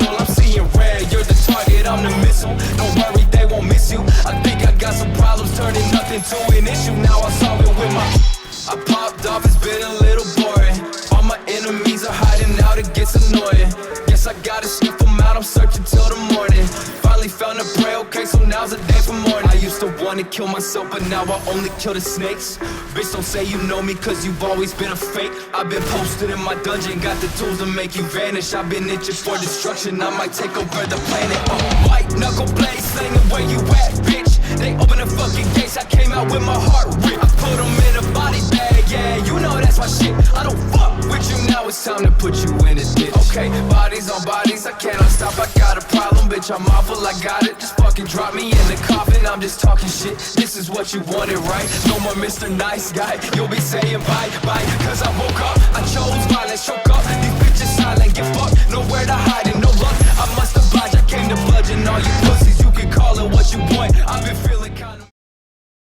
control, I'm seeing red. You're the target, I'm the missile. Don't worry, they won't miss you. I think I got some problems, turning nothing to an issue. Now I solve it with my... I popped off, it's been a little boring. All my enemies are hiding out, it gets annoying. Guess I gotta sniff them out, I'm searching till the morning. Finally found a prey, okay, so now's the day for morning. I used to wanna kill myself, but now I only kill the snakes. Bitch, don't say you know me, cause you've always been a fake. I've been posted in my dungeon, got the tools to make you vanish. I've been itching for destruction, I might take over the planet. White knuckle blade slinging, where you at, bitch? They open the fucking gates, I came out with my heart ripped. I put them in a body bag, yeah, you know that's my shit. I don't fuck with you, now it's time to put you in a ditch. Okay, bodies on bodies, I cannot stop, I got a problem, bitch, I'm awful, I got it. Just fucking drop me in the coffin, I'm just talking shit. This is what you wanted, right? No more Mr. Nice Guy, you'll be saying bye, bye. Cause I woke up, I chose violence,